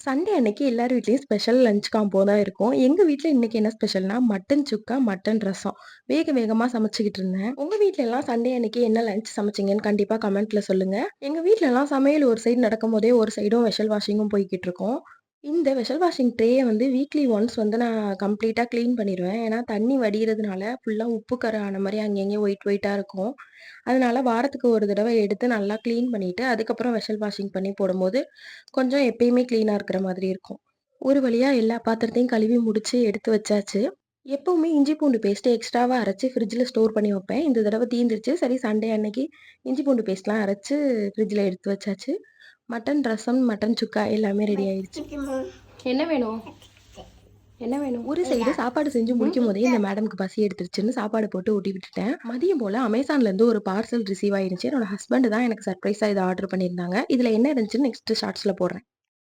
Sunday அன்னைக்கு எல்லார் வீட்லயும் ஸ்பெஷல் லஞ்ச் காம்போ தான் இருக்கும். எங்க வீட்ல இன்னைக்கு என்ன ஸ்பெஷல்னா, மட்டன் சுக்கா, மட்டன் ரசம். வேக வேகமா சமைச்சுக்கிட்டு இருந்தேன். உங்க வீட்ல எல்லாம் சண்டே அன்னைக்கு என்ன லஞ்ச் சமைச்சீங்கன்னு கண்டிப்பா கமெண்ட்ல சொல்லுங்க. எங்க வீட்லலாம் சமையல் ஒரு சைடு நடக்கும்போதே, ஒரு சைடும் வெஷல் வாஷிங்கும் போய்க்கிட்டு இருக்கும். இந்த வெஷல் வாஷிங் ட்ரேய வந்து வீக்லி ஒன்ஸ் வந்து நான் கம்ப்ளீட்டா கிளீன் பண்ணிருவேன். ஏன்னா தண்ணி வடியிறதுனால ஃபுல்லா உப்பு கர ஆன மாரி அங்கங்கே ஒயிட் ஒயிட்டா இருக்கும். அதனால வாரத்துக்கு ஒரு தடவ எடுத்து நல்லா கிளீன் பண்ணிட்டு, அதுக்கப்புறம் வெஷல் வாஷிங் பண்ணி போடும்போது, கொஞ்சம் எப்பயுமே கிளீனா இருக்கிற மாதிரி இருக்கும். ஒரு வழியா எல்லா பாத்திரத்தையும் கழுவி முடிச்சு எடுத்து வச்சாச்சு. எப்பவுமே இஞ்சி பூண்டு பேஸ்ட் எக்ஸ்ட்ராவா அரைச்சு ஃப்ரிட்ஜ்ல ஸ்டோர் பண்ணி வைப்பேன். இந்த தடவ தீந்துருச்சு. சரி சண்டே அன்னைக்கு இஞ்சி பூண்டு பேஸ்ட்லாம் அரைச்சு ஃப்ரிட்ஜ்ல எடுத்து வச்சாச்சு. மட்டன் ரசம், மட்டன் சுக்கா எல்லாமே ரெடி ஆயிருச்சு. என்ன வேணும்? என்ன வேணும்? ஒரு சைடு சாப்பாடு செஞ்சு முடிக்கும்போதே இந்த மேடம்க்கு பசி எடுத்துருச்சுன்னு சாப்பாடு போட்டு ஊட்டி விட்டுட்டேன். மதியம் போல அமேசான்லேருந்து ஒரு பார்சல் ரிசீவ் ஆயிருந்துச்சு. என்னோட ஹஸ்பண்ட் தான் எனக்கு சர்ப்ரைஸா இத ஆர்டர் பண்ணியிருந்தாங்க. இதுல என்ன இருந்துச்சுன்னு நெக்ஸ்ட் ஷார்ட்ஸ்ல போடுறேன்.